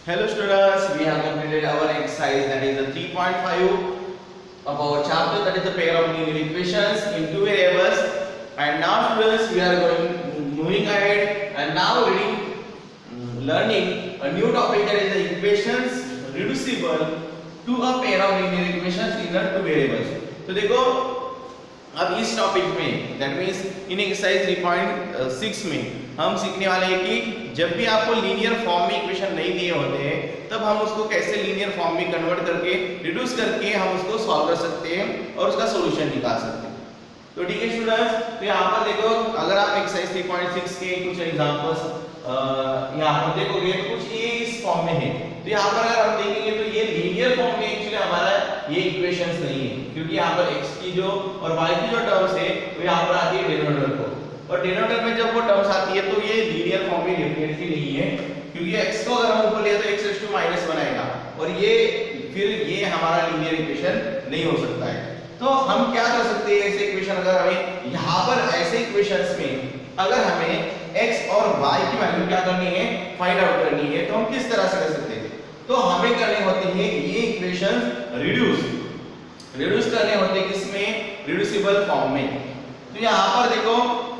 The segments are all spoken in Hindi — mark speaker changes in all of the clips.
Speaker 1: Hello students, we have completed our exercise, that is the 3.5 of our chapter, that is the pair of linear equations in two variables. And now students, we are moving ahead and now learning a new topic, that is the equations reducible to a pair of linear equations in the two variables. तो देखो अब इस टॉपिक में, दैट मीन्स इन एक्सरसाइज 3.6 में हम सीखने वाले हैं कि जब भी आपको लीनियर फॉर्म में इक्वेशन नहीं दिए होते हैं तब हम उसको कैसे लीनियर फॉर्म में कन्वर्ट करके रिड्यूस करके हम उसको सॉल्व कर सकते हैं और उसका सॉल्यूशन निकाल सकते हैं। तो ठीक है स्टूडेंट्स, तो यहाँ पर देखो अगर आप एक्सरसाइज 3.6 के कुछ एग्जांपल्स यहाँ पर देखोगे कुछ ये इस फॉर्म में है, तो यहाँ पर अगर हम देखेंगे तो ये लीनियर फॉर्म में एक्चुअली हमारा ये इक्वेशंस नहीं है, क्योंकि यहाँ पर x की जो और y की जो टर्म्स है वो यहाँ पर आती है डिनोमिनेटर को, और डिनोमिनेटर में जब वो टर्म्स आती है तो ये लीनियर फॉर्म में डेफिनेटली नहीं है, क्योंकि x को अगर हम ऊपर ले तो x⁻⁻ आएगा और ये फिर ये हमारा लीनियर इक्वेशन नहीं हो सकता है। तो हम क्या कर सकते हैं ऐसे इक्वेशन, अगर हमें यहाँ पर ऐसे इक्वेशंस में अगर हमें x और y की वैल्यू क्या करनी है, फाइंड आउट करनी है, तो हम किस तरह से कर सकते हैं, तो हमें करने होते हैं ये इक्वेशंस रिड्यूस करने होते हैं किसमें, रिड्यूसिबल फॉर्म में। तो यहाँ पर देखो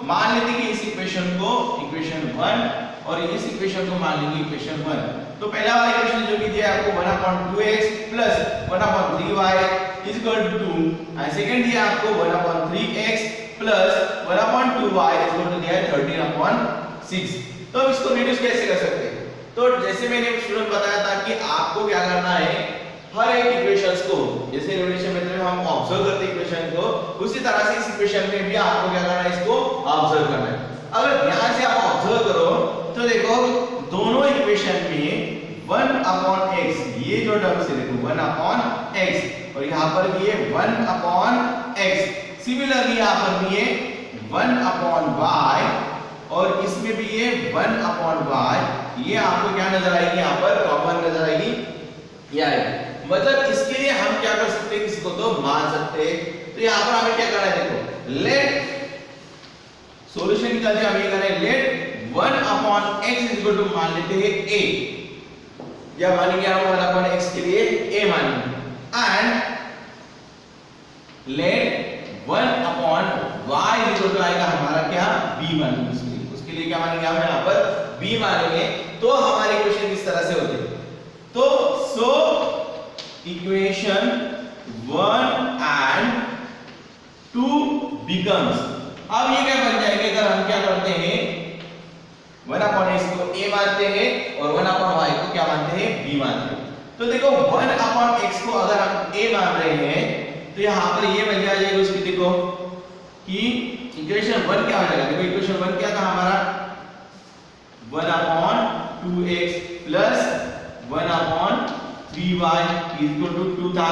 Speaker 1: मान लेते हैं कि इस इक्वेशन को इक्वेशन 1 और इस इक्वेशन को मान लेंगे इक्वेशन 1। तो पहला वाला इक्वेशन जो भी दिया आपको 1/2x plus 1/3y is equal to 2, and second दिया आपको 1/3x plus 1/2y is equal to दिया है 13/6। तो अब इसको रिड्यूस कैसे कर सकते हैं, तो जैसे मैंने स्टूडेंट बताया था कि आपको क्या करना है, हर एक इक्वेशंस को जैसे रिलेशन मेथड में हम ऑब्जर्व करते हैं इक्वेशन को, उसी तरह से इस इक्वेशन में भी आपको क्या करना है, इसको ऑब्जर्व करना है। अगर ध्यान से आप ऑब्जर्व करो तो देखो दोनों इक्वेशन में 1/x ये जो टर्म से देखो 1/x और यहाँ पर भी ये 1/x, सिमिलरली यहाँ पर भी ये 1/y और इसमें भी ये 1/y, ये आपको क्या नजर आएगी, यहाँ पर कॉमन नजर आएगी, ये आएगी। मतलब इसके लिए हम क्या कर सकते हैं, किसको तो मान सकते हैं। तो यहाँ पर हमें क्या करना है, देखो लेट सॉल्यूशन निकालते हैं, हम ये करें late 1/x is equal to मान लेते हैं a, या मानेंगे हम 1/x के लिए a मानेंगे, and let 1/y is equal to आएगा हमारा क्या, b मानेंगे, उसके लिए क्या मानेंगे हम यहाँ पर b मानेंगे। तो हमारे इक्वेशन इस तरह से होते हैं। तो सो इक्वेशन 1 and 2 becomes, अब ये क्या बन जाएंगे अगर हम क्या करते हैं 1/x को a मानते हैं और 1/y को क्या मानते हैं, b मानते हैं। तो देखो 1/x को अगर हम a मान रहे हैं तो यहाँ पर ये बन जाएगा उसकी, देखो कि इक्वेशन 1 क्या हो जाएगा, देखो इक्वेशन 1 क्या था हमारा 1/2x plus 1/3y is equal to 2 था।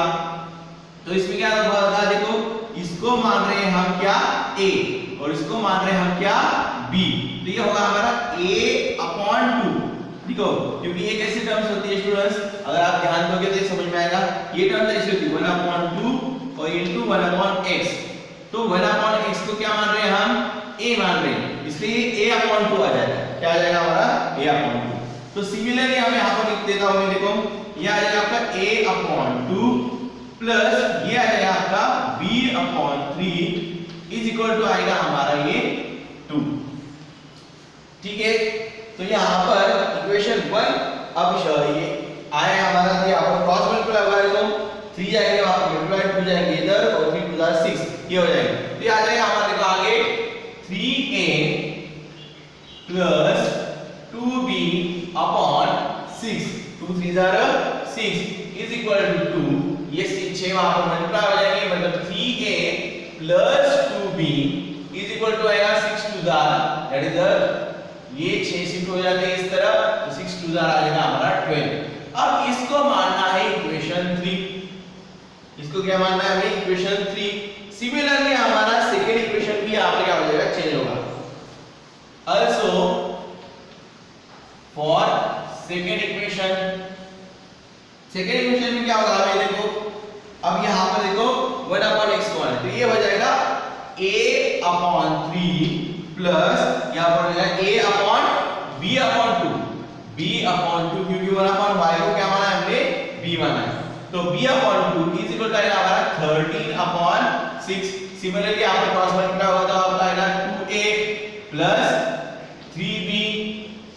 Speaker 1: तो इसमें क्या होगा, देखो इसको मान रहे हैं हम क्या, a, और इसको मान रहे हैं हम क्या, b, तो ये होगा हमारा a/2। देखो क्योंकि ये कैसी टर्म्स होती है स्टूडेंट्स, अगर आप ध्यान दोगे तो ये समझ में आएगा, ये टर्म ऐसे होती है 1/2 और इनटू 1/x। तो 1/x को क्या मान रहे हैं हम, a मान रहे हैं, इसलिए a/2 आ जाएगा, क्या आ जाएगा हमारा a/2। तो सिमिलरली हम यहाँ पर लिख देता हूं, देखो ये आ जाएगा आपका a/2 प्लस ये आ जाएगा आपका b/3 इज इक्वल टू आएगा हमारा ये 2। ठीक है, तो यहाँ पर इक्वेशन 1 अब ये आया हमारा, तो यहाँ पर क्रॉस मल्टीप्लाई होगा, तो 3 जाएंगे वहां पर मल्टीप्लाई 2 जाएंगे इधर और 3 2 6 ये हो जाएगा। तो ये आ जाएगा हमारा, देखो आगे 3a plus 2b/6, 2 3 6 is equal to 2, ये 6 वहां पर मल्टीप्लाई हो जाएंगे, मतलब 3a plus 2b is equal to आएगा 6 2 दैट इज ये 6 शिफ्ट हो जाते हैं इस तरफ, तो 6 2 आ जाएगा हमारा 12। अब इसको मानना है इक्वेशन 3, इसको क्या मानना है हमें, इक्वेशन 3। सिमिलरली हमारा सेकंड इक्वेशन भी यहाँ पे क्या हो जाएगा, चेंज होगा। Also for second equation में क्या होगा, हमें देखो अब यहाँ पर देखो 1/x को आना, तो ये हो जाएगा a/3 प्लस यहाँ पर हो जाएगा a/b/2, b/2 क्योंकि 1/y निकालना है। तो b upon 2 is equal to आएगा हमारा 13 अपॉन 6। सिमिलरली यहाँ पर क्रॉस मल्टीप्लाई होगा तो आपका आएगा 2a plus 3b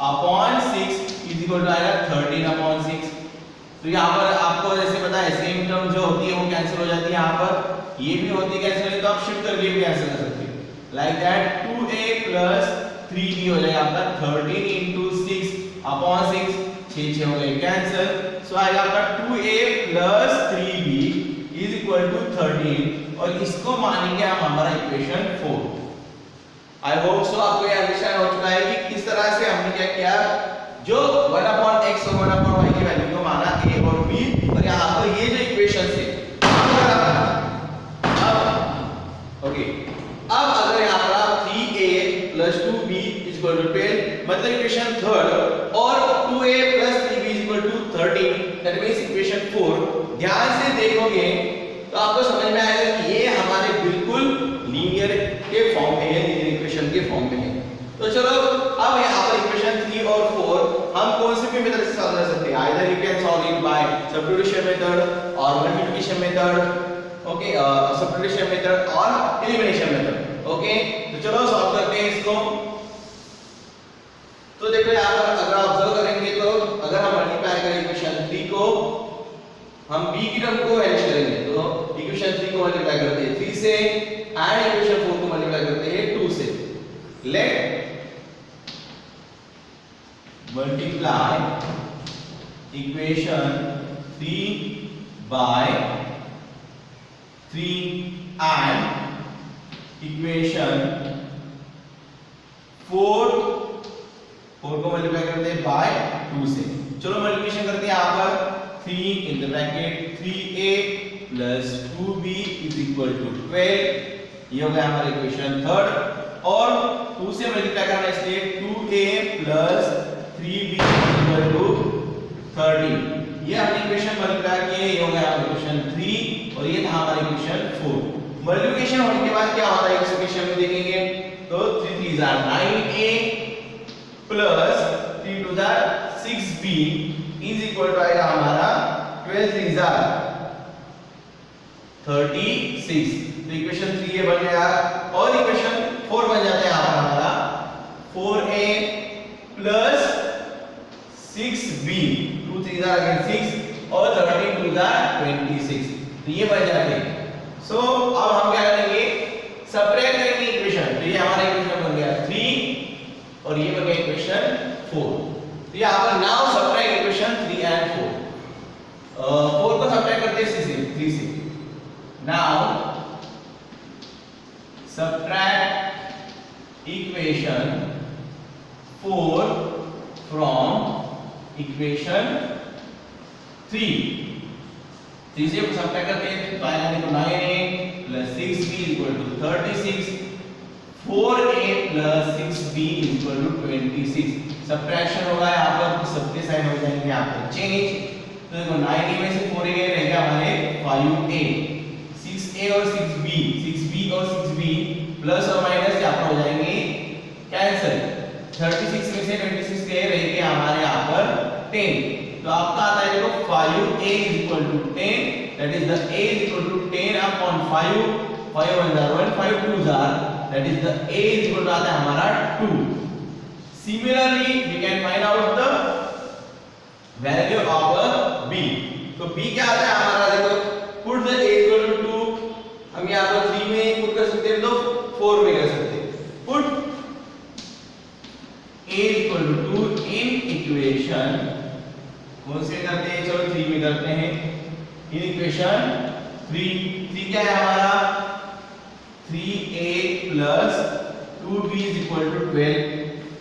Speaker 1: upon 6 is equal to आएगा 13 अपॉन 6। तो यहाँ पर आपको जैसे पता है सेम टर्म जो होती है वो कैंसिल हो जाती है, यहाँ पर ये भी होती है कैंसिल होती, तो आप शिफ्ट करके भी कैंसिल कर सकते हो। Like that 2a plus 3b हो जाएगा आपका 13 into 6 अपॉन 6, 6 हो गए कैंसिल। सो आएगा आपका 2a plus 3b is equal to 13 और इसको मानेंगे हम हमारा इक्वेशन 4। आई होप सो आपको ये अंडरस्टैंड हो चुका है कि किस तरह से हमने क्या किया, जो 1/x और 1/y की वैल्यू को माना a और b, और यहाँ पर ये जो इक्वेशन है ओके, अब अगर यहाँ पर आप 3a plus 2b is equal to 12 मतलब इक्वेशन थर्ड और 2a plus 3b is equal to 13 that means equation 4 ध्यान से देखोगे तो आपको समझ में आएगा कि ये हमारे बिल्कुल लीनियर के फॉर्म में है, लीनियर इक्वेशन के फॉर्म में है। तो चलो अब यहाँ पर इक्वेशन 3 और 4 हम कौन से भी मेथड से सॉल्व कर सकते हैं, either you can solve it by substitution method और multiplication method, okay, substitution method और एलिमिनेशन मेथड, ओके। तो चलो सॉल्व करते हैं इसको। तो देखो यहाँ पर अगर आप ऑब्जर्व करेंगे तो अगर हम मल्टीप्लाई करें इक्वेशन 3 को, हम b की टर्म को वैनिश करेंगे तो इक्वेशन 3 को मल्टीप्लाई करते हैं 3 से एंड इक्वेशन 4 को मल्टीप्लाई करते हैं 2 से। Let multiply equation 3 by 3 and equation 4 को मल्टीप्लाई करते हैं बाय 2 से। चलो मल्टीप्लिकेशन करते हैं यहाँ पर 3 in the bracket 3a plus 2b is equal to 12, ये हो गया हमारा इक्वेशन थर्ड, और 2 से मल्टीप्लाई करना है इसलिए 2a plus 3b is equal to 13, ये हमने इक्वेशन मल्टीप्लाई किए, ये हो गया हमारा इक्वेशन 3 और ये था हमारा इक्वेशन 4। मल्टीप्लिकेशन होने के बाद क्या होता है इस इक्वेशन में देखेंगे तो 3 3 are 9a plus 3 2 are 6b is equal to आएगा हमारा 12 3 are 36। तो इक्वेशन 3a बन गया और इक्वेशन 4 बन जाता है यहाँ पर हमारा 4a plus 6b, 2 3 are again 6 और 13 2 are 26, तो ये बन जाते हैं। सो अब हम क्या करेंगे, सबट्रैक्ट करेंगे इक्वेशन, तो ये हमारा इक्वेशन बन गया 3 और ये बन गया इक्वेशन 4। तो यहाँ पर नाउ सबट्रैक्ट इक्वेशन 3 and 4, 4 को सबट्रैक्ट करते हैं 3 से। Now subtract equation 4 from equation 3 से सबट्रैक्ट करते हैं तो आएगा देखो 9a plus 6b is equal to 36, 4a plus 6b is equal to 26। Subtraction होगा यहाँ पर तो सबके साइन हो जाएंगे यहाँ पर चेंज, तो देखो 9a में से 4a रहेगा हमारे 5a, 6a और 6b और 6b प्लस और माइनस यहाँ पर हो जाएंगे कैंसिल, 36 में से 26 गए रहेंगे हमारे यहाँ पर 10, तो आपका आता है देखो 5a is equal to 10, that is the a is equal to 10 upon 5, 5 1 are 1, 5 2 are, that is the a is equal to आता है हमारा 2। Similarly we can find out the value of b, तो b क्या आता है हमारा देखो, put the a is equal to 2, हम यहाँ पर 3 में पुट कर सकते हैं तो 4 में कर सकते हैं, put a is equal to 2 in equation कौन से करते हैं, चलो 3 में करते हैं, इन इक्वेशन 3 क्या है हमारा 3a plus 2b is equal to 12,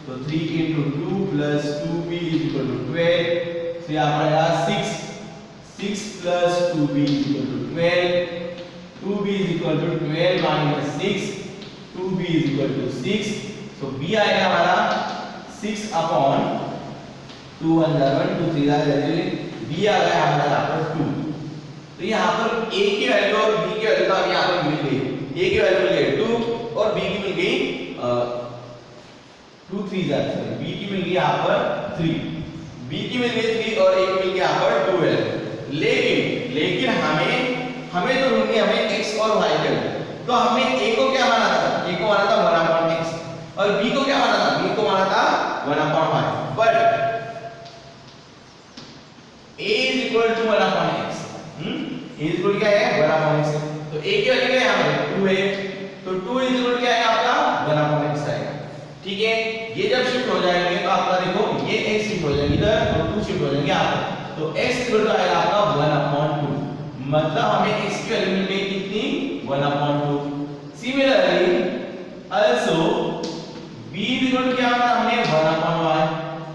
Speaker 1: तो 3 into 2 plus 2b is equal to 12, तो यहाँ पर आएगा 6 plus 2b is equal to 12, 2b is equal to 12 minus 6, 2b is equal to 6, so b आएगा हमारा 6 upon 2 1 1 2 3 b आ गया हमारा यहाँ पर 2। तो यहाँ पर a की वैल्यू और b की वैल्यू तो अभी यहाँ पर मिल गई, a की वैल्यू मिल गई 2 और b की मिल गई 2 3 सॉरी b की मिल गई यहाँ पर 3, b की मिल गई 3 और a की मिल गई यहाँ पर 12। लेकिन a is equal to 1 upon x। a is equal क्या है 1 अपॉन x। तो a की वैल्यू क्या है यहाँ पे 2 है, तो 2 इज इक्वल क्या है आपका 1 अपॉन x आएगा। ठीक है, ये जब शिफ्ट हो जाएंगे तो आपका देखो ये x शिफ्ट हो जाएंगे इधर और 2 शिफ्ट हो जाएंगे यहाँ पे, तो x इक्वल टू आएगा आपका 1 अपॉन 2, मतलब हमें x की वैल्यू मिल गई कितनी 1 upon 2। Similarly also b is equal to क्या होगा हमने 1 अपॉन y,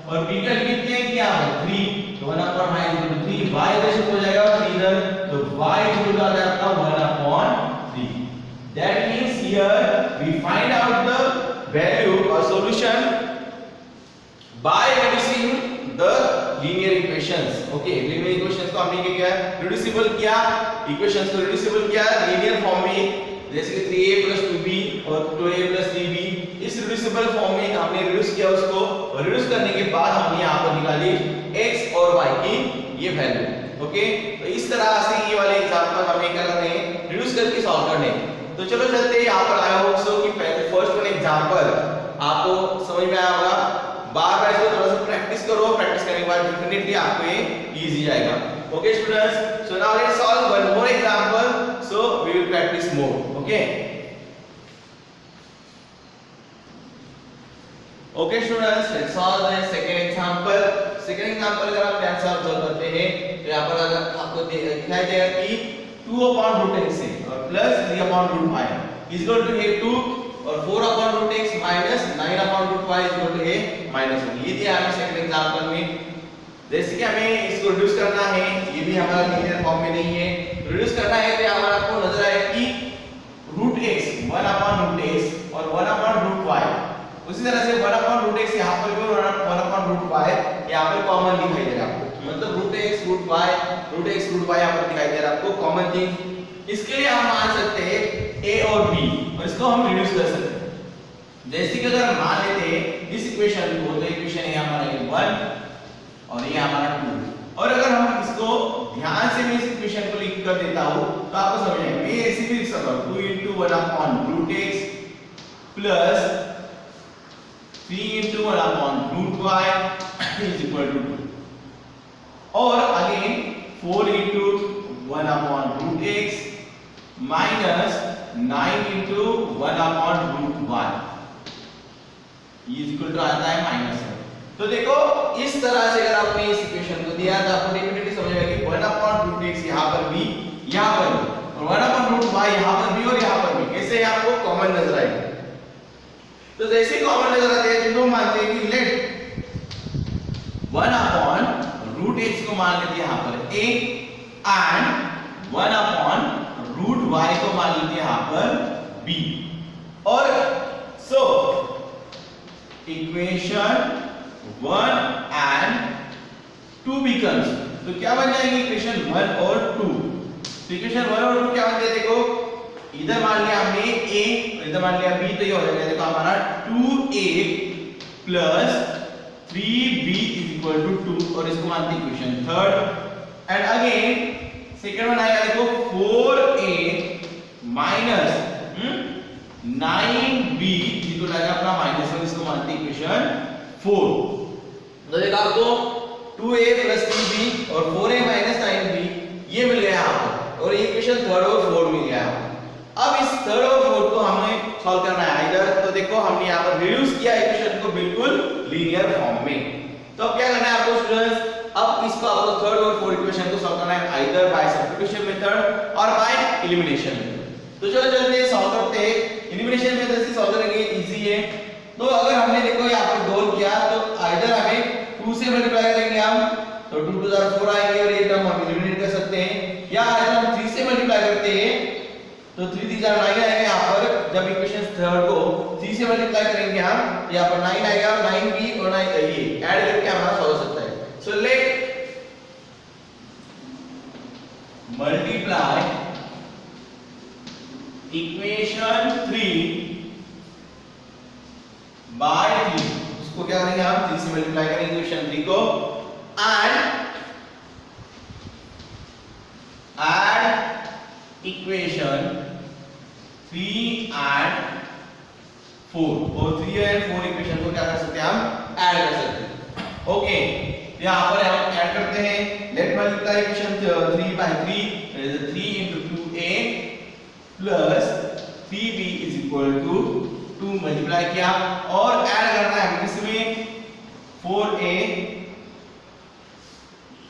Speaker 1: और b की वैल्यू कितनी है कि यहाँ पर 3, तो 1 upon y is equal to 3, y इधर शिफ्ट हो जाएगा 3 इधर, तो y इज इक्वल टू आ जाएगा 1 upon 3। That means here we find out the value or solution by reducing the linear equations। okay, linear equations को हमने क्या किया reducible किया, equations को reducible किया linear form में, जैसे कि 3a plus 2b और 2a plus 3b, इस reducible form में हमने reduce किया उसको, और reduce करने के बाद हमने यहाँ पर निकाली x और y की ये वैल्यू। ओके, तो इस तरह से ये वाले एग्जांपल हमें क्या करने हैं reduce करके सॉल्व करने हैं। तो चलो चलते हैं यहाँ पर आया हो सो कि पहले फर्स्ट वन एग्जांपल आपको समझ में आया होगा, बार बार इसको थोड़ा सा प्रैक्टिस करो, प्रैक्टिस करने के बाद डेफिनेटली आपको ये इजी जाएगा। Okay students, so now let's solve one more example, so we will practice more. Okay okay students, let's solve the second example. Second example अगर आप ध्यान से ऑब्जर्व करते हैं तो यहाँ पर अगर आपको दिखाई देगा कि 2 upon root x है और plus 3 upon root y is equal to a 2 और 4 upon root x minus 9 upon root y is equal to a minus 1। ये दिया हमें सेकंड एग्जांपल में। जैसे कि हमें इसको रिड्यूस करना है, ये भी हमारा लीनियर फॉर्म में नहीं है, रिड्यूस करना है तो हमारा आपको नजर आएगा कि root x 1 upon root x और 1 upon root y, उसी तरह से 1 upon root x यहाँ पर भी 1 upon root y यहाँ पर कॉमन दिखाई दे रहा है आपको, मतलब root x root y यहाँ पर दिखाई दे रहा है आपको कॉमन थिंग। इसके लिए हम मान सकते हैं a और b और इसको हम रिड्यूस कर सकते हैं। जैसे कि अगर हम मान लेते हैं इस इक्वेशन को, तो इक्वेशन है हमारा ये 1 और ये हमारा 2, और अगर हम इसको ध्यान से मैं इस इक्वेशन को लिख कर देता हूं तो आपको समझ आएगा। मैं ऐसे भी लिख सकता हूं 2 into 1 upon root x plus 3 into 1 upon root y is equal to 2, और again 4 into 1 upon root x minus 9 into 1 upon root y is equal to आता है -1। तो देखो इस तरह से अगर आपने इस इक्वेशन को दिया तो आपको डेफिनेटली समझ आएगा कि 1 upon root x यहाँ पर भी, यहाँ पर भी, और 1 upon root y यहाँ पर भी और यहाँ पर भी, कैसे आपको कॉमन नजर आएगा। तो जैसे कॉमन नजर आते हैं तो हम मानते हैं कि लेट 1 upon root x को मान लेते हैं यहाँ पर a and 1 upon root y को मान लेते हैं यहाँ पर b, और सो इक्वेशन 1 and 2 becomes, तो क्या बन जाएगी इक्वेशन 1 और 2। तो इक्वेशन 1 और 2 क्या बन जाए, देखो इधर मान लिया हमने a और इधर मान लिया b, तो ये हो जाएगा देखो हमारा 2a plus 3b is equal to 2, और इसको मानते हैं equation third. And again second one आएगा देखो 4a minus 9b इक्वल आएगा अपना -1, इसको मानते हैं इक्वेशन 4। तो देखो आपको 2a plus 3b और 4a minus 9b ये मिल गया आपको, और इक्वेशन थर्ड और फोर्थ मिल गया। अब इस थर्ड और फोर्थ को हमें सॉल्व करना है इधर, तो देखो हमने यहाँ पर रिड्यूस किया इक्वेशन को बिल्कुल लीनियर फॉर्म में। तो अब क्या करना है आपको स्टूडेंट्स, अब इसको आपको थर्ड और फोर्थ इक्वेशन को सॉल्व करना है आइदर बाय सब्स्टिट्यूशन मेथड और बाय एलिमिनेशन मेथड। तो चलो जल्दी सॉल्व करते हैं। एलिमिनेशन मेथड से सॉल्व करेंगे, इजी है। तो अगर हमने देखो यहाँ पर गोल किया तो आइदर हमें 2 से मल्टीप्लाई करेंगे हम, तो 2 टू 4 आएंगे और ये टर्म हम एलिमिनेट कर सकते हैं, या अगर हम 3 से मल्टीप्लाई करते हैं तो 3 3 9 आएगा यहाँ पर। जब इक्वेशन थर्ड को 3 से मल्टीप्लाई करेंगे हम तो यहाँ पर 9 आएगा, और 9b और 9 ये ऐड करके हमारा सॉल्व हो सकता है। So let multiply equation 3 by 3, इसको क्या करेंगे हम 3 से मल्टीप्लाई करेंगे इक्वेशन 3 को, एंड इक्वेशन 3 and 4, और 3 and 4 इक्वेशन को क्या कर सकते हैं हम ऐड कर सकते हैं। ओके, यहाँ पर हम ऐड करते हैं। Let multiply equation 3 by 3, that is 3 into 2a plus 3b is equal to 2 multiply किया और ऐड करना है हमें इसमें 4a,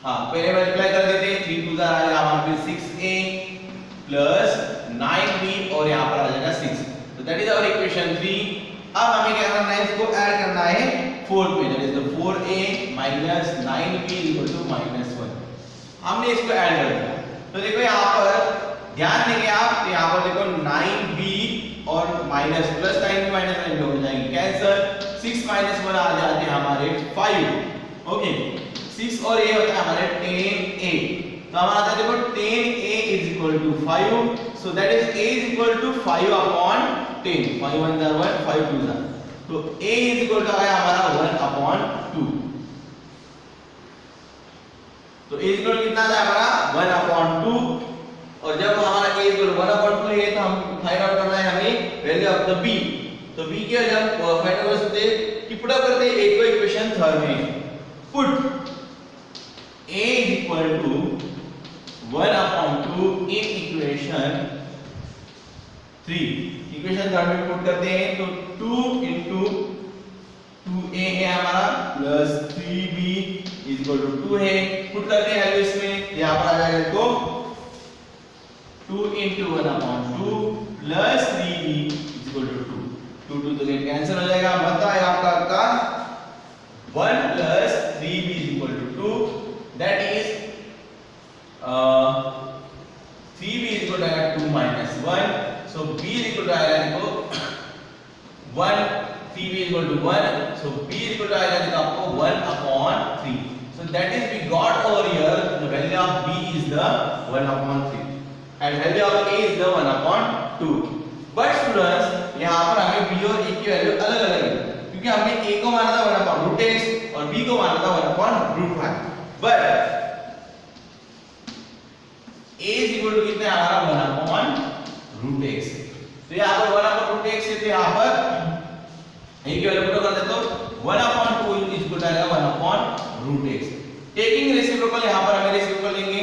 Speaker 1: हाँ पहले मल्टीप्लाई कर देते हैं, 3 2 आ जाएगा हमारे पास 6a प्लस 9b और यहाँ पर आ जाएगा 6, तो दैट इज आवर इक्वेशन 3। अब हमें क्या करना है, इसको ऐड करना है 4 पे, that is the 4a minus 9b equal to -1। हमने इसको ऐड कर दिया, तो देखो यहाँ पर ध्यान देंगे आप, तो यहाँ पर देखो 9b और minus plus 9b minus 9b हो जाएंगे कैंसिल, 6 - 1 आ जाते हैं हमारे 5, ओके 6 और ये होता है हमारे 10a, तो हमारा आता है देखो 10a is equal to 5, so that is a is equal to 5 upon 10, 5 1 जा 1 5 2 जा, तो a is equal to आया हमारा 1 upon 2, तो a is equal to कितना था हमारा 1 upon 2, और जब हमारा a is equal to 1 upon 2 है तो हम फाइंड आउट करना है हमें वैल्यू ऑफ द b, तो b की जब फाइंड आउट करते हैं पुट अप करते हैं एक को इक्वेशन थर्ड में, put a is equal to 1 upon 2 in equation 3, equation third में पुट करते हैं तो 2 into 2a है हमारा plus 3b is equal to 2 है, पुट करते हैं वैल्यू इसमें, यहाँ पर आ जाएगा इसको 2 into 1 upon 2 plus 3b is equal to 2, 2 तो कैंसिल हो जाएगा, मतलब है आपका 1 plus 3b is equal to 2, that is 3b is equal to 2 minus 1, so b is equal to देखो 1, 3b is equal to 1, so b is equal to देखो आपको 1 upon 3, so that is we got over here the value of b is the 1 upon 3 and value of a is the 1 upon 2, but students यहाँ पर हमें b और a की वैल्यू अलग अलग है, क्योंकि हमने a को माना था 1 upon root x और b को माना था 1 upon root 5, but a is equal to कितना हमारा 1 upon root x, तो यहाँ पर 1 upon root x है, तो यहाँ पर a की वैल्यू पुट कर देते हो 1 upon 2 is equal to 1 upon root x, taking reciprocal यहाँ पर हमें रेसिप्रोकल लेंगे,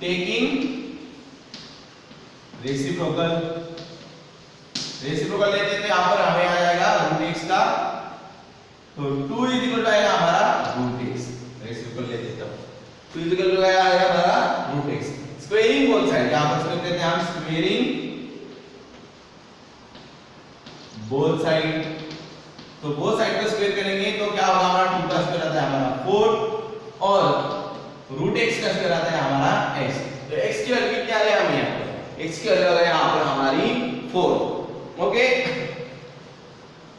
Speaker 1: टेकिंग रेसिप्रोकल लेते थे यहाँ पर हमें आ जाएगा root x का, तो 2 is equal to आएगा हमारा root x, रेसिप्रोकल लेते थे 2 is equal to आएगा हमारा root x, squaring both side, यहाँ पर स्क्वेयर करते हैं हम स्क्वेयरिंग बोथ साइड, तो बोथ साइड को स्क्वेयर करेंगे तो क्या होगा हमारा 2 का स्क्वायर आता है हमारा 4 और रूट x का स्क्वायर आता है हमारा x, तो x की वैल्यू क्या है हमें यहाँ पर, x की वैल्यू है यहाँ पर हमारी 4, ओके,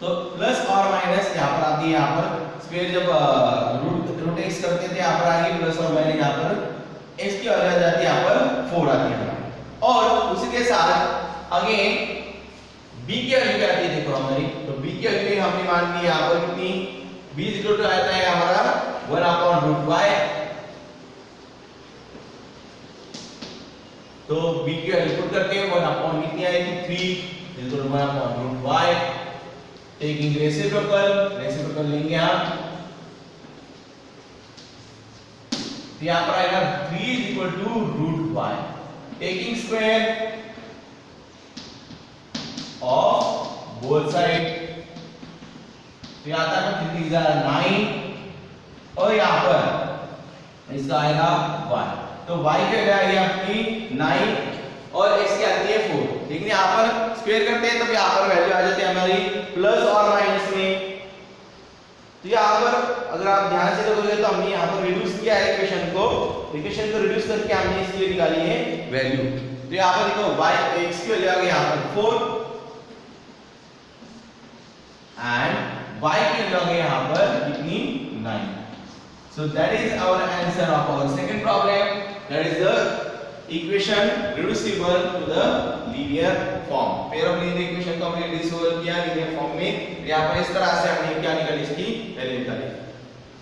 Speaker 1: तो प्लस और माइनस यहाँ पर आती है, यहाँ पर स्क्वायर जब रूट x करते थे यहाँ पर आएगी प्लस और माइनस, यहाँ पर x की वैल्यू आ जाती है यहाँ पर 4 आती है, और उसी के साथ अगेन b की वैल्यू क्या आती है देखो हमारी, तो b की वैल्यू हमने मान ली यहाँ पर कितनी, b इज इक्वल टू आता है हमारा 1 अपॉन रूट y, तो b की वैल्यू पुट करते हैं 1 अपॉन कितनी आएगी 3 is equal to 1 upon root y, taking reciprocal लेंगे हम, तो यहाँ पर आएगा 3 is equal to root y, taking square of both side, तो यहाँ तक 3 3 9 और यहाँ पर इसका आएगा y, तो y की वैल्यू आएगी आपकी 9 और x की आती है 4, लेकिन यहाँ पर स्क्वायर करते हैं तब यहाँ पर वैल्यू आ जाती है हमारी प्लस और माइनस में, तो यहाँ पर अगर आप ध्यान से देखोगे तो हमने यहाँ पर रिड्यूस किया है इक्वेशन को रिड्यूस करके हमने इसलिए निकाली है वैल्यू, तो यहाँ पर देखो y x की वैल्यू आ गई यहाँ पर 4 and y की वैल्यू आ गई यहाँ पर कितनी 9, so that is our answer of our second problem, that is the equation reducible to the linear form, pair of linear equation को हमने reducible किया linear form में, यहाँ पर इस तरह से हमने क्या निकाली इसकी वैल्यू निकाली।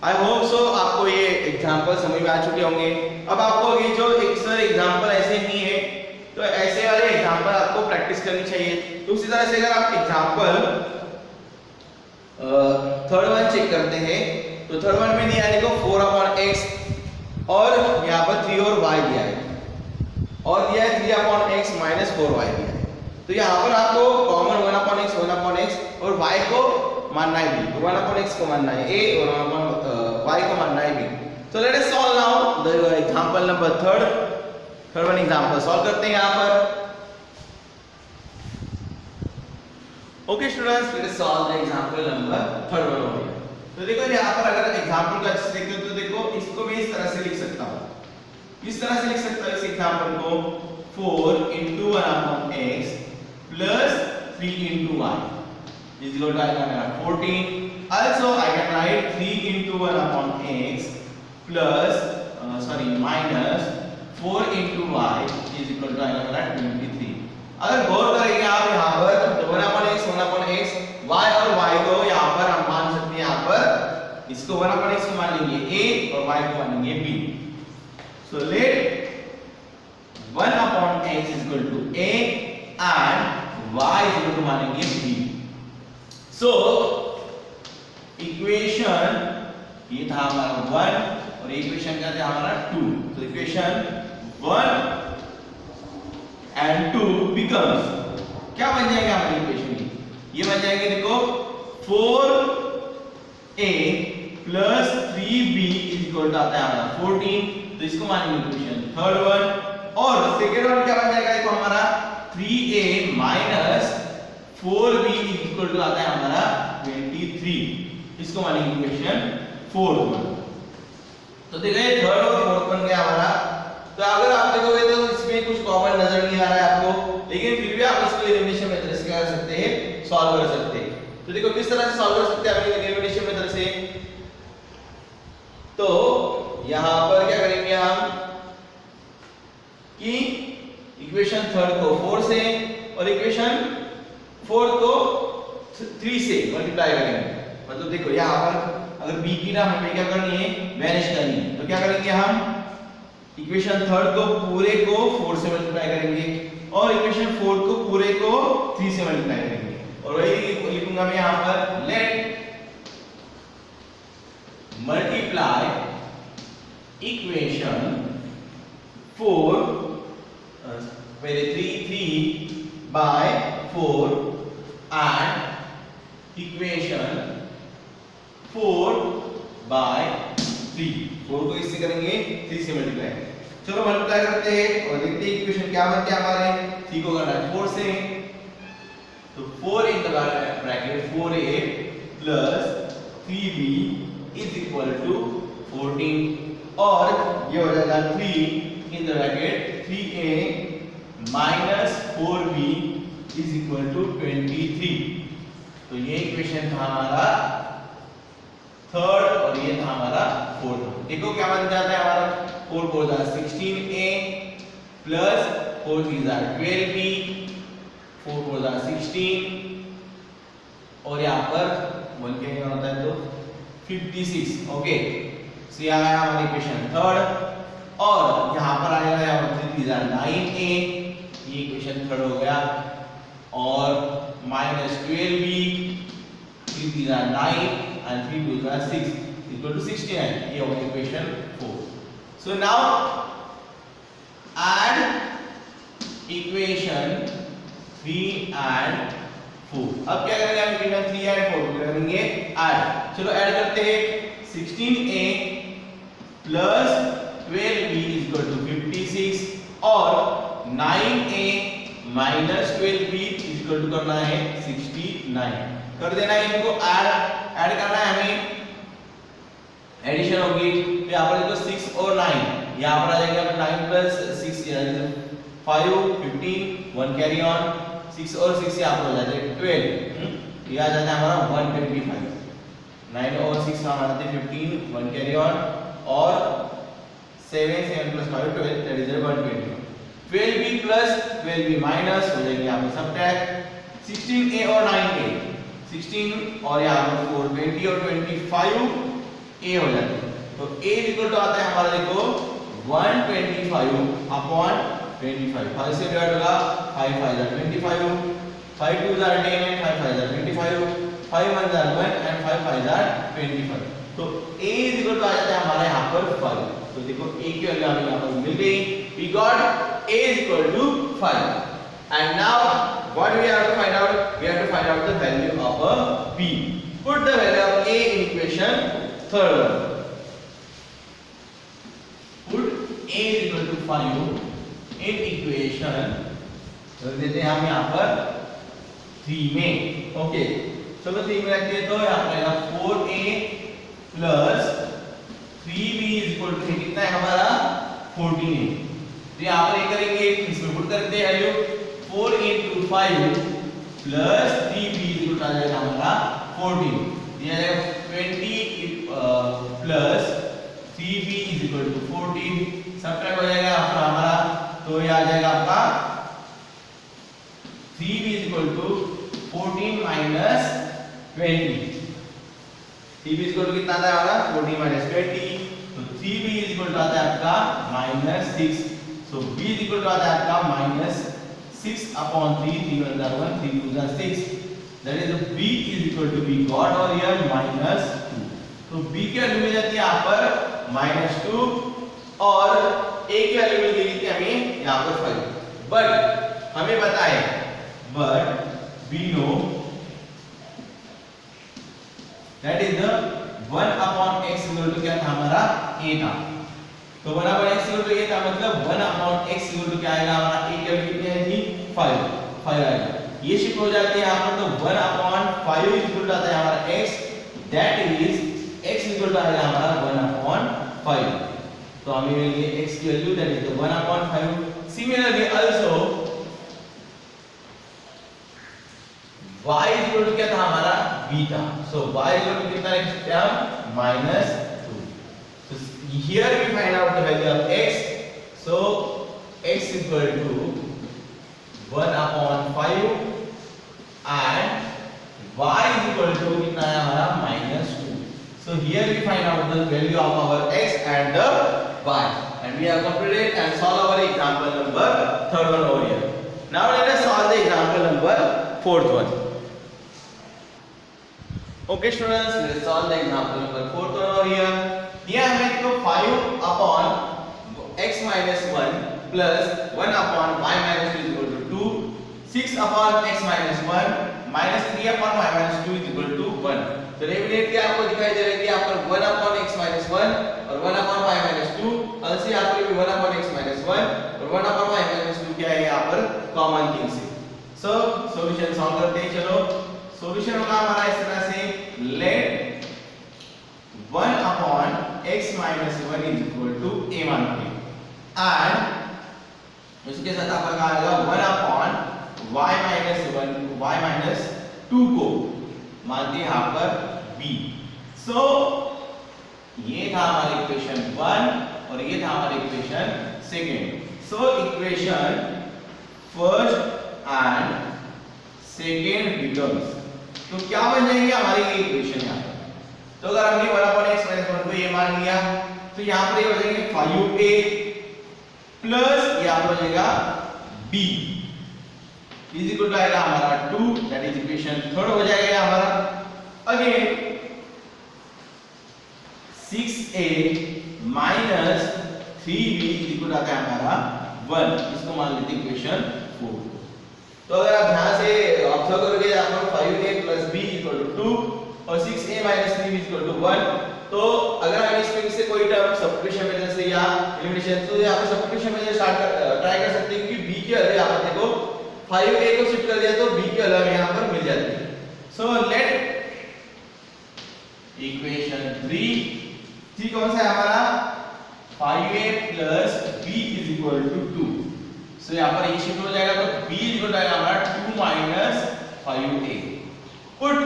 Speaker 1: I hope so आपको ये एग्जांपल समझ में आ चुके होंगे। अब आपको ये जो सर एग्जांपल ऐसे नहीं है तो ऐसे वाले एग्जांपल आपको प्रैक्टिस करनी चाहिए, तो उसी तरह से अगर आप एग्जांपल थर्ड वन चेक करते हैं तो थर्ड वन में दिया है देखो 4 अपॉन x और यहाँ पर 3 और y दिया है और दिया है 3/x माइनस 4y दिया है। तो यहाँ पर आपको कॉमन 1/x और y को मानना है b, तो 1/x को मानना है a और 1/y को मानना है b। So let us solve now the example number third one example solve करते हैं यहाँ पर। Okay students, let us solve the example number third one over here। तो देखो यहाँ पर अगर एग्जांपल को अच्छे से देखते हो तो देखो इसको मैं इस तरह से लिख सकता हूँ, इस तरह से लिख सकता हूँ इस एग्जांपल को 4 into 1/x plus 3 into y is equal to 14. Also I can write 3 into 1/x plus minus 4 into y is equal to 23. अगर गौर करेंगे आप यहाँ पर 1/x y और y को यहाँ पर हम मान सकते हैं, यहाँ पर इसको 1/x को मान लेंगे a और y को मान लेंगे b। So let 1/x is equal to a and y is equal to मानेंगे b। So इक्वेशन ये था हमारा 1 और इक्वेशन क्या था हमारा 2। तो इक्वेशन 1 and 2 becomes क्या बन जाएगा हमारी इक्वेशन की, ये बन जाएंगे देखो 4a plus 3b is equal to आता है हमारा 14। तो इसको मानेंगे इक्वेशन थर्ड वन। और सेकंड वन क्या बन जाएगा देखो हमारा 3a minus 4b is equal to आता है हमारा 23। इसको मानेंगे इक्वेशन फोर्थ वन। तो देखो ये थर्ड और फोर्थ वन गया हमारा। तो अगर आप देखोगे तो इसमें कुछ कॉमन नजर नहीं आ रहा है आपको, लेकिन फिर भी आप इसको एलिमिनेशन मेथड से क्या कर सकते हैं, सॉल्व कर सकते हैं। तो देखो किस तरह से सॉल्व कर सकते हैं अपने एलिमिनेशन मेथड से। तो यहां पर क्या करेंगे हम कि इक्वेशन थर्ड को 4 से और इक्वेशन फोर्थ को 3 से मल्टीप्लाई करेंगे। मतलब देखो यहां पर अगर b की ना हमें क्या करनी है, वैनिश करनी है, तो क्या करेंगे हम इक्वेशन थर्ड को पूरे को 4 से मल्टीप्लाई करेंगे और इक्वेशन फोर्थ को पूरे को 3 से मल्टीप्लाई करेंगे। और वही लिखूंगा मैं यहां पर लेट मल्टीप्लाई इक्वेशन 4 पहले 3 by 4 and इक्वेशन 4 by 3। 4 को इससे करेंगे 3 से मल्टीप्लाई। चलो मल्टीप्लाई करते हैं और देखते हैं इक्वेशन क्या बनते हैं हमारे। 3 को करना है 4 से, तो 4 in the bracket 4a plus 3b is equal to 14 और ये हो जाएगा 3 in the bracket 3a minus 4b is equal to 23। तो ये इक्वेशन था हमारा थर्ड और ये था हमारा फोर्थ। देखो क्या बन जाता है हमारा 4 4 16a plus 4 3 12b 4 4 16 और यहाँ पर 1 के होता है तो 56। ओके, सो ये आया हमारी इक्वेशन थर्ड और यहाँ पर आएगा यहाँ पर 3 3 9a, ये इक्वेशन थर्ड हो गया और minus 12b 3 3 9 and 3 2 6 equal to 69। ये होगा equation 4। So now add equation 3 and 4। अब क्या करेंगे हम इक्वेशन 3 and 4 करेंगे ऐड। चलो ऐड करते हैं 16a plus 12b is equal to 56 और 9a minus 12b is equal to करना है 69। कर देना है इनको ऐड करना है हमें, एडिशन होगी। तो यहाँ पर देखो 6 और 9 यहाँ पर आ जाएगा 9 plus 6 5 15 1 कैरी ऑन 6 और 6 यहाँ पर हो जाते हैं 12। ये आ जाता है हमारा 125। 9 और 6 हमारा आते हैं 15 1 कैरी ऑन और 7 plus 5 12 that is 120। 12b plus 12b minus हो जाएगी यहाँ पर सबट्रैक्ट 16a और 9a 16 और यहाँ पर 4 20 और 25 a हो जाते हैं। तो a इक्वल टू आता है हमारा देखो 125 अपॉन 25। 5 से डिवाइड होगा 5 5 25 5 2 10 and 5 5 25 5 1 1 and 5 5 25। तो a इक्वल टू आ जाता है हमारा यहाँ पर 5। तो देखो a की वैल्यू हमें यहाँ पर मिल गई। We got a is equal to 5 and now what we have to find out? We have to find out the value of a b. Put the value of a in equation third one. Put a is equal to 5 in equation तो देते हैं हम यहाँ पर 3 में। ओके चलो 3 में रखते हैं तो यहाँ पर आएगा 4a plus 3b is equal to कितना है हमारा 14a। तो यहाँ पर ये करेंगे इसमें पुट करते हैं value 4 into 5 plus 3b is equal to आ जाएगा हमारा 14। ये आ जाएगा 20 plus 3b is equal to 14 subtract हो जाएगा आपका हमारा तो ये आ जाएगा आपका 3b is equal to 14 minus 20। 3b is equal to कितना आता है हमारा 14 minus 20 तो 3b is equal to आता है आपका minus 6। so b is equal to आता है आपका minus 6 upon 3 3 1 1 3 2 6 that is b is equal to we got over here minus 2। तो b की वैल्यू मिल जाती है यहाँ पर -2 और a की वैल्यू मिल गई थी हमें यहाँ पर 5 बट हमें पता है but we know that is the 1 upon x equal to क्या था हमारा a था। तो 1 upon x equal to a था मतलब 1 upon x equal to क्या आएगा हमारा a की वैल्यू कितनी आई थी 5 आएगा। ये शिफ्ट हो जाती है यहाँ पर तो 1 upon 5 equal to आता है हमारा x that is x equal to आएगा हमारा 1 upon 5। तो हमें मिलेगी x की value that is the 1 upon 5। similarly also y is equal to क्या था हमारा beta so y is equal to कितना लिख सकते हैं हम -2। so here we find out the value of x so x is equal to 1 upon 5 and y is equal to कितना है हमारा -2। so here we find out the value of our x and the y and we have completed and solve our example number third one over here। now let us solve the example number fourth one। Okay students, let's solve the example number 4th one over here। here हमें तो 5 upon x minus 1 plus 1 upon y minus 2 is equal to 2, 6 upon x minus 1 minus 3 upon y minus 2 is equal to 1। तो डेफिनेटली आपको दिखाई दे रहा है कि यहाँ पर 1 upon x minus 1 और 1 upon y minus 2 also यहाँ पर भी 1 upon x minus 1 और 1 upon y minus 2 क्या है यहाँ पर कॉमन थिंग से। सो सॉल्यूशन सॉल्व करते हैं। चलो सॉल्यूशन होगा हमारा इस तरह से let 1 upon x minus 1 is equal to a मानते हैं and उसके साथ आपका आएगा 1 upon y minus 2 को मानते हैं यहाँ पर b। so ये था हमारा इक्वेशन 1 और ये था हमारा equation second. so equation first and second becomes तो क्या बन जाएंगे हमारी ये इक्वेशन यहाँ पर। तो अगर हमने 1 upon x minus 1 को ये मान लिया तो यहाँ पर ये हो जाएंगे 5a प्लस यहाँ पर हो जाएगा b इज इक्वल टू आएगा हमारा 2 दैट इज इक्वेशन थर्ड हो जाएगा हमारा। Again 6a minus 3b is equal to आता है हमारा 1 इसको मान लेते हैं इक्वेशन 4। तो अगर आप ध्यान से ऑब्जर्व करोगे यहाँ पर 5a plus b equal to 2 और 6a minus 3b equal to 1 तो अगर हम इसमें से कोई टर्म सब्स्टिट्यूशन मेथड से या एलिमिनेशन तो यहाँ पर सब्स्टिट्यूशन मेथड ट्राई कर सकते हैं क्योंकि b की वैल्यू यहाँ पर देखो 5a को शिफ्ट कर दिया तो b की वैल्यू यहाँ पर मिल जाती है। सो लेट इक्वेशन 3 कौन सा है हमारा 5a plus b is equal to 2। सो यहाँ पर ये शिफ्ट हो जाएगा तो b is equal to आएगा हमारा 2 minus 5a। Put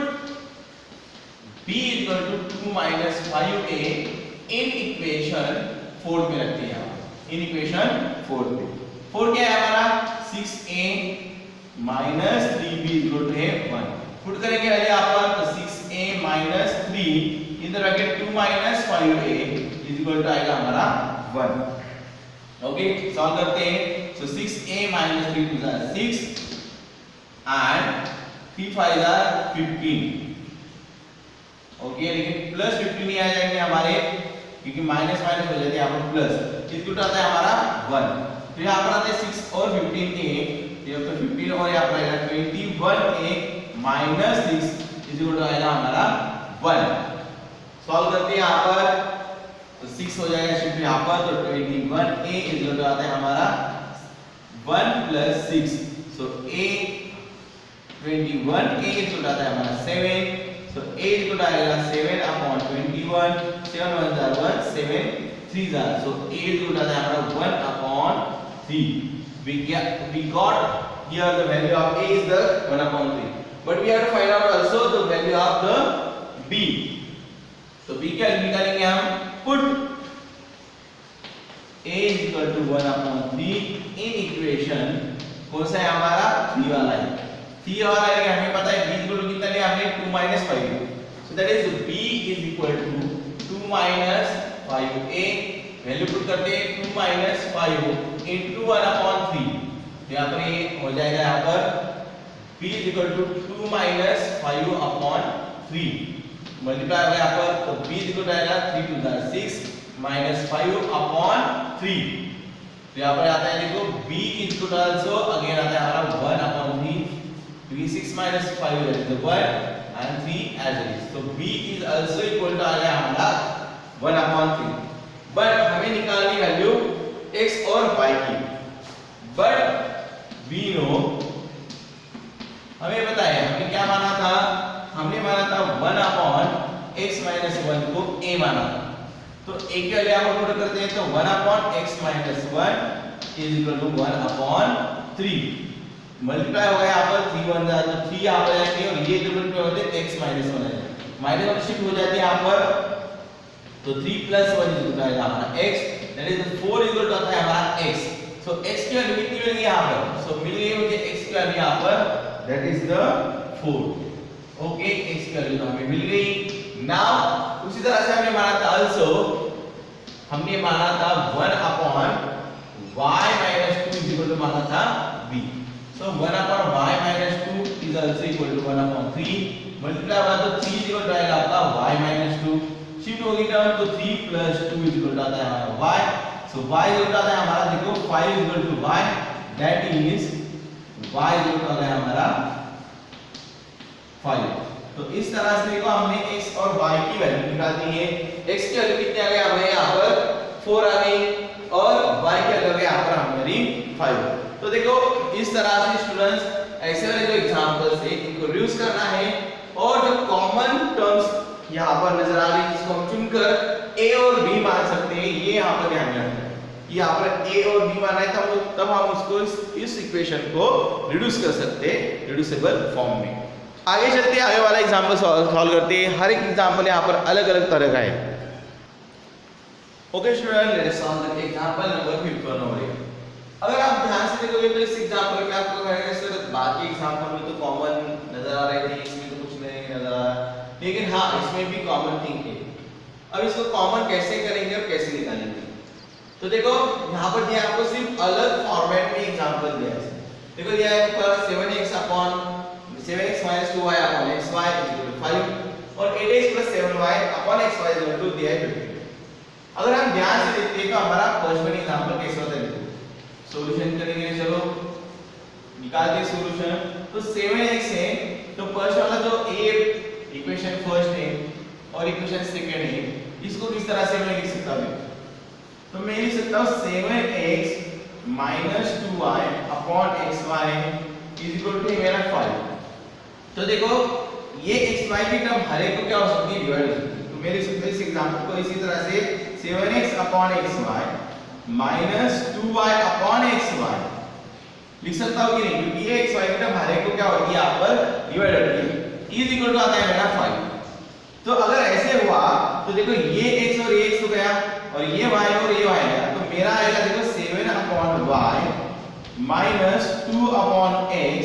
Speaker 1: b is equal to 2 minus 5a in equation 4 में रखते हैं इन इक्वेशन 4 में। 4 क्या है हमारा 6a minus 3b is equal to 1। Put करेंगे पहले यहाँ पर तो 6a minus 3 in the bracket 2 minus 5a is equal to आएगा हमारा 1। ओके सॉल्व करते हैं। So 6a minus 3 is 6 and 3 5 are 15। Okay लेकिन प्लस 15 नहीं आ जाएंगे हमारे क्योंकि माइनस माइनस हो जाती है यहाँ पर प्लस, इक्वल टू आता है हमारा 1। तो यहाँ पर आते हैं 6 और 15a, ये तो 15 और यहाँ पर आएगा 21a माइनस 6 इक्वल टू आएगा हमारा 1। सॉल्व करते हैं यहाँ पर, तो 6 हो जाएगा शिफ्ट यहाँ पर, तो 21a इक्वल टू आता है हमारा 1 प्लस 6, सो a 21a इक्वल टू आता है हमारा 7, सो a इक्वल टू आएगा 7 अपॉन 21, 7 1 जार 1, 7 3 जार, सो a इक्वल टू आता है हमारा 1 upon 3। We got here the value of a is the 1 upon 3, but we have to find out also the value of the b. So b क्या निकालेंगे हम, put a is equal to 1 upon 3 in equation, कौन सा है हमारा 3 वाला है, 3 वाला है, हमें पता है b इक्वल टू कितना लिया हमने 2 minus 5, so that is b is equal to 2 minus 5a, value put करते हैं 2 minus 5 into 1 upon 3, यहाँ पर ये हो जाएगा, यहाँ पर b is equal to 2 minus 5 upon 3 multiply होगा यहाँ पर, तो b is equal to आएगा 3 to the 6 minus 5 upon 3, तो यहाँ पर आता है देखो b is equal to also again आता है हमारा 1 upon 3, क्योंकि 6 minus 5 that is the 1 and 3 as it is, so b is also equal to आ गया हमारा 1 upon 3। बट हमें निकालनी वैल्यू x और y की, बट वी नो, हमें पता है हमने क्या माना था, हमने माना था 1 अपॉन x माइनस 1 को a माना था, तो a के लिए आप पुट करते हैं, तो 1 upon x minus 1 is equal to 1 upon 3, multiply हो गया यहाँ पर 3 1 जा, तो 3 यहाँ पर जाएंगे और ये जो पे होते हैं x माइनस 1 है, माइनस 1 शिफ्ट हो जाती है यहाँ पर, तो 3 प्लस 1 इज इक्वल टू आएगा हमारा x, that is 4 equal to आता है हमारा x, सो x की वैल्यू कितनी मिल गई यहाँ पर, सो मिल गई मुझे x की वैल्यू यहाँ पर, that is the 4, okay, x की वैल्यू तो हमें मिल गई। नाउ उसी तरह से हमने माना था आल्सो, हमने माना था 1 upon y minus 2 is equal to माना था b, सो 1 upon y minus 2 is also equal to 1 upon 3, multiply होगा तो 3 इज इक्वल टू आएगा आपका y माइनस 2, शिफ्ट होगी टर्म, तो 3 प्लस 2 इज इक्वल टू आता है हमारा y, सो y इज इक्वल टू आता है हमारा देखो 5 is equal to y, that is y is equal to आता है हमारा 5। तो इस तरह से देखो हमने x और y की वैल्यू निकाल दी है, x की वैल्यू कितनी आ गई हमें यहाँ पर 4 आ गई, और y की वैल्यू आ गई यहाँ पर हमारी 5। तो देखो इस तरह से स्टूडेंट्स ऐसे वाले जो एग्जांपल्स है इनको रिड्यूस करना है, और जो कॉमन टर्म्स यहाँ पर नजर आ रही है जिसको हम चुनकर a और b मान सकते हैं, ये यहाँ पर ध्यान रखना है, यहाँ पर a और b माना है तब हम उसको इस इक्वेशन को रिड्यूस कर सकते हैं रिड्यूसेबल फॉर्म में। आगे चलते हैं, आगे वाला एग्जांपल सॉल्व करते हैं, हर एक एग्जांपल यहाँ पर अलग अलग तरह का है। Okay student, let's solve the example number 51 over here. अगर आप ध्यान से देखोगे तो इस एग्जांपल में आपको लगेगा सर बाकी एग्जांपल में तो कॉमन नजर आ रहे थे, इसमें तो कुछ नहीं नजर आ रहा, लेकिन हाँ इसमें भी कॉमन थिंग है। अब इसको कॉमन कैसे करेंगे और कैसे निकालेंगे, तो देखो यहाँ पर दिया आपको सिर्फ अलग फॉर्मेट में एग्जांपल दिया है। देखो दिया है ऊपर 7x upon 7x minus 2y upon xy is equal to 5 और 8x plus 7y upon xy is equal to दिया है 50। अगर हम ध्यान से देखते हैं तो हमारा फर्स्ट वन एग्जांपल कैसे होता है, सॉल्यूशन करेंगे, चलो निकालते हैं सॉल्यूशन। तो 7x है, तो फर्स्ट वाला जो a इक्वेशन फर्स्ट है और इक्वेशन सेकंड है, इसको किस तरह से मैं लिख सकता हूं, तो मैं लिख सकता हूं 7x minus 2y upon xy is equal to मेरा 5। तो देखो ये xy की टर्म हर एक को क्या हो सकती है, डिवाइड हो सकती है, तो मेरे इस एग्जांपल को इसी तरह से 7x upon xy minus 2y upon xy लिख सकता हूं कि नहीं, क्योंकि ये xy की टर्म हर एक को क्या होती है यहाँ पर डिवाइड होती है, इज इक्वल टू आता है मेरा 5। तो अगर ऐसे हुआ तो देखो ये x और ये x हो गया और ये y और ये y गया, तो मेरा आएगा देखो 7 upon y minus 2 upon x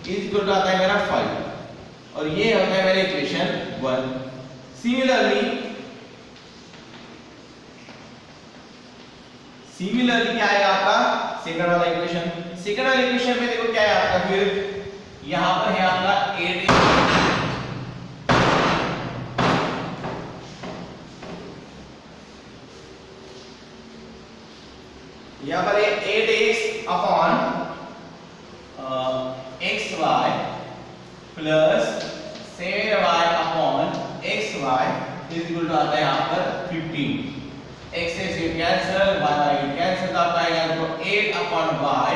Speaker 1: is equal to आता है मेरा 5, और ये होता है मेरा इक्वेशन 1। सिमिलरली क्या आएगा आपका सेकंड वाला इक्वेशन, सेकंड वाला इक्वेशन में देखो क्या है आपका, फिर यहां पर है आपका 8x यहाँ पर 8x upon xy plus 7y upon xy is equal to आता है यहाँ पर 15। x से कैंसिल, y कैंसिल, तो आपका आएगा तो 8 upon y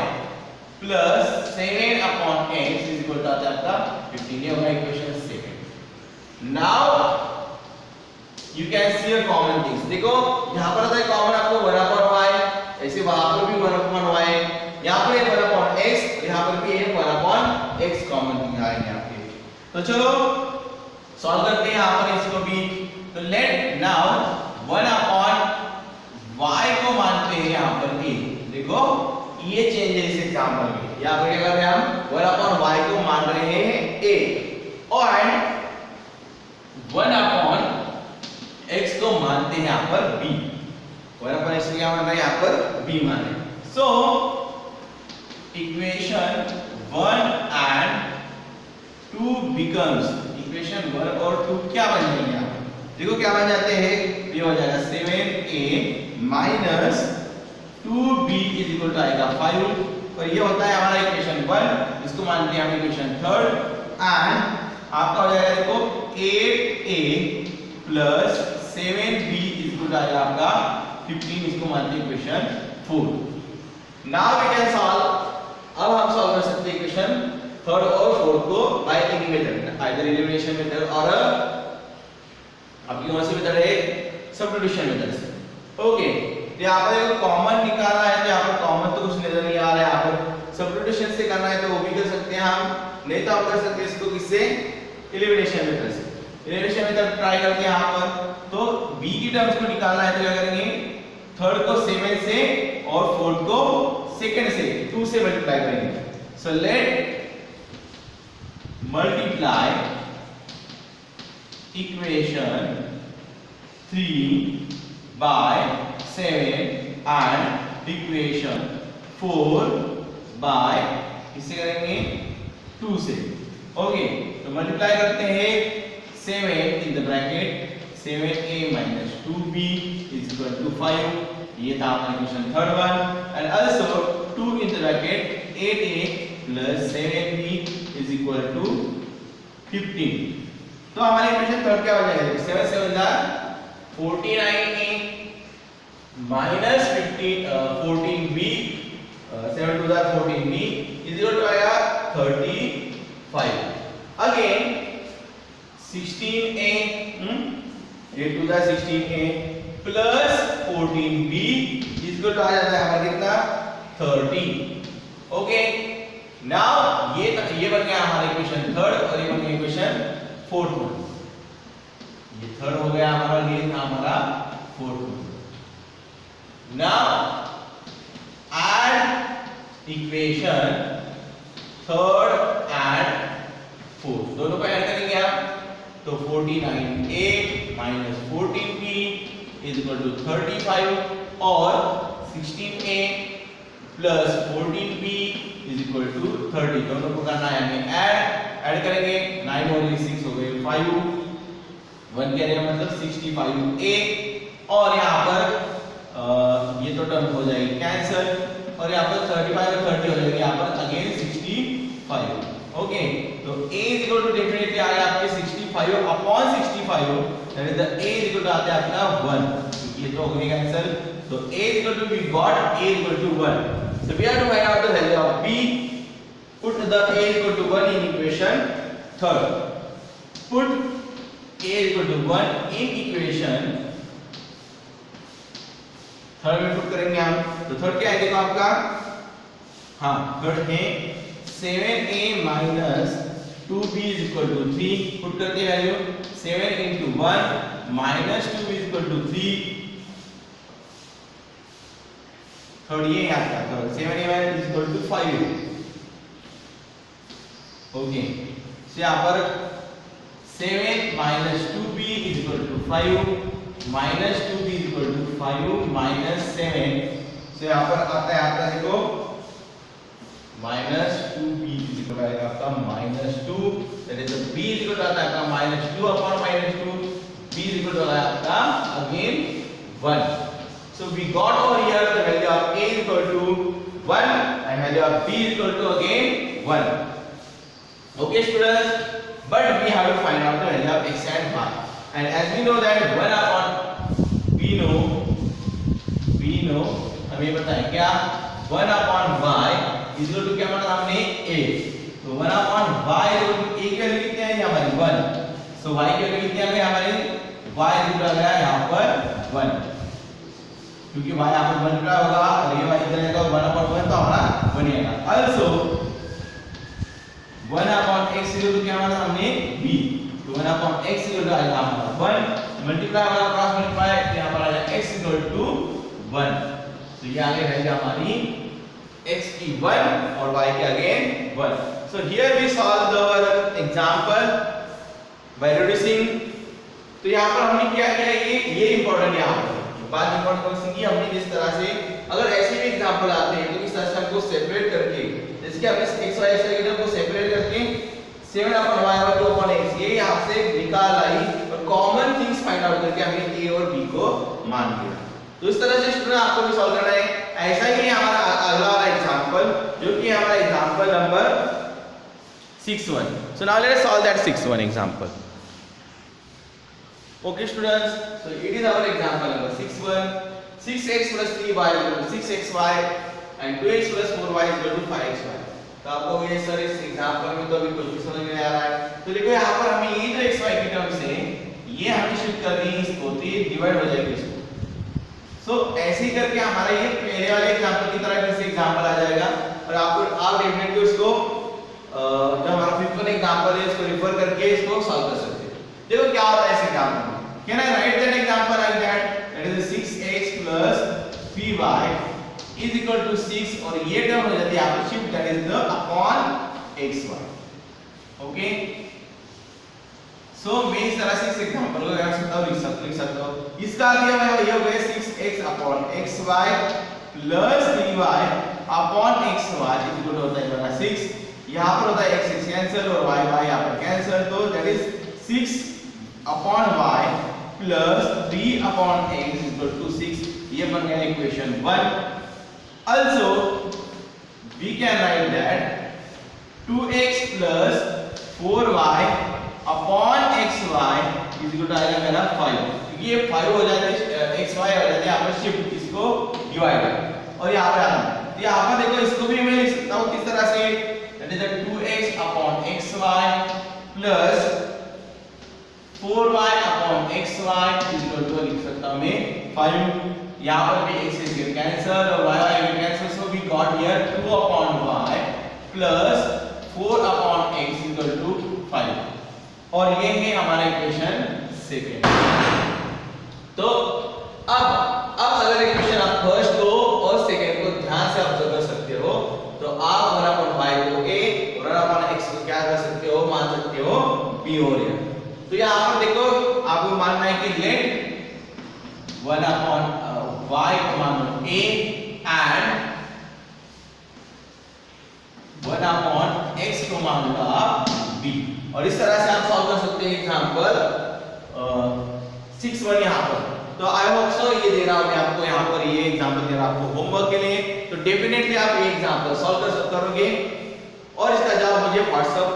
Speaker 1: plus 7 upon x is equal to आता है आपका 15। ये होगा equation second. Now you can see a common things. देखो यहाँ पर आता है कॉमन आपको 1 अपॉन y, ऐसे वहां पर भी 1 अपॉन y, यहाँ पर 1 अपॉन x, यहाँ पर भी 1 अपॉन x कॉमन थिंग आएंगे आपके। तो चलो सॉल्व करते हैं यहाँ पर इसको भी। तो लेट नाउ 1 अपॉन y को मानते हैं यहाँ पर a। देखो ये चेंज है इस एग्जांपल में। यहाँ पर क्या कर रहे हैं हम 1 अपॉन y को मान रहे हैं a और 1 अपॉन x को मानते हैं यहाँ पर b। 1 अपॉन x को क्या मान रहे हैं यहाँ पर b मान रहे हैं। So equation 1 and 2 becomes equation 1 और 2 क्या बन जाएंगे यहाँ पर? देखो क्या बन जाते हैं, ये हो जाएगा 7a minus 2b is equal to आएगा 5 और ये होता है हमारा इक्वेशन 1, इसको मानते हैं हम इक्वेशन 3rd एंड आपका हो जाएगा देखो 8a plus 7b is equal to आएगा आपका 15, इसको मानते हैं equation 4। Now we can solve. अब हम सॉल्व कर सकते हैं इक्वेशन 3rd और 4th को by any method, either elimination method और आपकी कौन सी मेथड है, सब्स्टिट्यूशन मेथड से। ओके, तो यहाँ पर कॉमन निकालना है तो यहाँ पर कॉमन तो कुछ नजर नहीं आ रहा है, यहाँ पर सब्स्टिट्यूशन से करना है तो वो भी कर सकते हैं हम, नहीं तो हम कर सकते हैं इसको किससे, एलिमिनेशन मेथड से। एलिमिनेशन मेथड ट्राई करते हैं यहाँ पर। तो b की टर्म्स को निकालना है तो क्या करेंगे, 3rd को 7 से और 4th को 2nd से 2 से मल्टीप्लाई करेंगे। सो let multiply equation 3 by 7 and equation 4 by किससे करेंगे 2 से। ओके, तो मल्टीप्लाई करते हैं 7 in the bracket 7a minus 2b is equal to 5, ये था हमारा equation 3rd one, and also 2 in the bracket 8a plus 7b is equal to 15। तो हमारी इक्वेशन 3rd क्या हो जाएगा, 7 7 जा 49a minus 14b 7 2 14b is equal to आएगा 35। Again 16a 8 2 16a plus 14b is equal to आ जाता है हमारा कितना 30। ओके, नाउ ये बन गया हमारा इक्वेशन 3rd और ये बन गया इक्वेशन 4th। ये 3rd हो गया हमारा, ये था हमारा 4th। Now add equation 3rd and 4th, दोनों को ऐड करेंगे आप तो 49a minus 14b is equal to 35 और 16a plus 14b is equal to 30, दोनों को करना है हमें ऐड करेंगे 9 और 6 हो गए 5, 1 कह रहे हैं मतलब 65a और यहाँ पर ये तो टर्म हो जाएगी कैंसिल और यहाँ पर 35 और 30 हो जाएगी यहाँ पर अगेन 65। ओके, तो a is equal to definitely आएगा आपके 65 upon 65, that is the a is equal to आता है अपना 1, ये तो हो गया कैंसिल। तो a is equal to we got a is equal to 1, so we have to find out the value of b, put the a is equal to 1 in equation 3rd, put a is equal to 1 in equation 3rd में पुट करेंगे हम, तो 3rd क्या है देखो आपका, हाँ 3rd है 7a minus 2b is equal to 3, put करते हैं value 7 into 1 minus 2 is equal to 3, 3rd ये है आपका 3rd 7a minus is equal to 5। Okay, so यहाँ पर 7 minus 2b is equal to 5 minus 2b is equal to 5 minus 7, so यहाँ पर आता है आपका देखो minus 2b is equal to आपका minus 2, that is the b is equal to आता है आपका minus 2 upon minus 2, b is equal to आता है आपका again 1। So we got over here the value of a is equal value of b is equal to again 1. Okay students, but we have to find out the value of x and y, and as we know that 1 upon we know हमें बताएं क्या 1 upon y is equal to क्या मतलब हमने a, तो 1 upon y is equal to a की वैल्यू कितनी है हमारी 1, so y की वैल्यू कितनी आ गई हमारी y is equal to गया यहाँ पर 1, क्योंकि y यहाँ पर मल्टीप्लाई होगा और ये y इधर आएगा 1 upon 1 तो हमारा बनेगा. Also 1 upon x equal to क्या माना हमने b, तो 1 upon x इक्वल टू आएगा हमारा 1 मल्टीप्लाई होगा क्रॉस मल्टीप्लाई तो यहाँ पर आ जाएगा x इक्वल टू 1, तो ये आगे रहेगा हमारी x की 1 और y के again 1. So here we solve the example by reducing. तो यहाँ पर हमने क्या किया ये इंपॉर्टेंट यहाँ पर बात इंपॉर्टेंट क्वेश्चन की हमने जिस तरह से अगर ऐसे भी एग्जांपल आते हैं तो इस तरह से हमको सेपरेट करके जैसे कि हमने x y एक्स को सेपरेट करके 7 upon y और 2 upon x ये यहाँ से निकाल आई और कॉमन थिंग्स फाइंड आउट करके हमने a और b को मान लिया. तो इस तरह से स्टूडेंट आपको भी सॉल्व करना है. ऐसा ही हमारा अगला वाला एग्जांपल जो कि हमारा example number 6-1. So now let us solve that 6-1 example. Okay students, so it is our example number 6-1. 6x plus 3y is equal to 6xy and 2x plus 4y is equal to 5xy. तो आपको ये सर इस एग्जांपल में तो अभी कुछ भी समझ में नहीं आ रहा है. तो देखो यहाँ पर हमें ये जो xy की टर्म से ये हमें शिफ्ट कर दी इसको तो ये डिवाइड हो जाएगी इसको. सो ऐसे ही करके हमारा ये पहले वाले एग्जांपल की तरह फिर से एग्जांपल आ जाएगा और आप डेफिनेटली उसको जो हमारा 5th एग्जांपल है इसको रिफर करके इसको सॉल्व कर सकते हैं. देखो क्या होता है इस एग्जांपल में. Can I write that example like that? That is 6x plus 3y is equal to 6 और ये टर्म हो जाती है आपको shift that is the upon xy. Okay? So मैं इस तरह से इस एग्जांपल को लिख सकता हूँ. इसका दिया हुआ ये हो गया 6x upon xy plus 3y upon xy is equal to होता है हमारा 6. यहाँ पर होता है x कैंसिल और y यहाँ पर कैंसिल तो that is 6 upon y plus 3 upon x is equal to 6. ये बन गया equation 1. Also we can write that 2x plus 4y upon xy is equal to आएगा मेरा 5, क्योंकि ये 5 हो जाते हैं xy हो जाते हैं यहाँ पर शिफ्ट इसको डिवाइड और यहाँ पर आना. तो यहाँ पर देखो इसको भी मैं लिख सकता हूँ किस तरह से that is 2x upon xy plus 4y upon xy is equal to लिख सकता हूं मैं 5. यहाँ पर भी x is cancel और y will cancel, so we got here 2 upon y plus 4 upon x is equal to 5 और ये है हमारा इक्वेशन 2. तो अब अगर इक्वेशन आप फर्स्ट को और सेकंड को ध्यान से ऑब्जर्व कर सकते हो तो आप 1 upon y को a और 1 upon x को क्या कर सकते हो मान सकते हो b और a. तो यहाँ पर देखो आपको मानना है कि लेट 1 upon y को मान लो a and 1 upon x को मान लो आप b और इस तरह से आप सॉल्व कर सकते हैं एग्जांपल 6-1 यहाँ पर. तो आई होप सो ये दे रहा हूँ मैं आपको यहाँ पर ये एग्जांपल दे रहा हूँ आपको होमवर्क के लिए. तो डेफिनेटली आप ये एग्जांपल सॉल्व करोगे और इसका जवाब मुझे व्हाट्सएप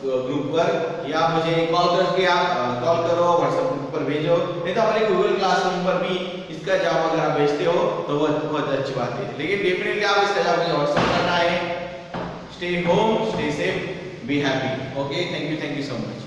Speaker 1: ग्रुप पर या मुझे कॉल करके आप कॉल करो व्हाट्सएप ग्रुप पर भेजो, नहीं तो हमारे गूगल क्लासरूम पर भी इसका जवाब अगर आप भेजते हो तो बहुत अच्छी बात है. लेकिन डेफिनेटली आप इसका जवाब मुझे व्हाट्सएप करना है. Stay home, stay safe, be happy. Okay, thank you so much.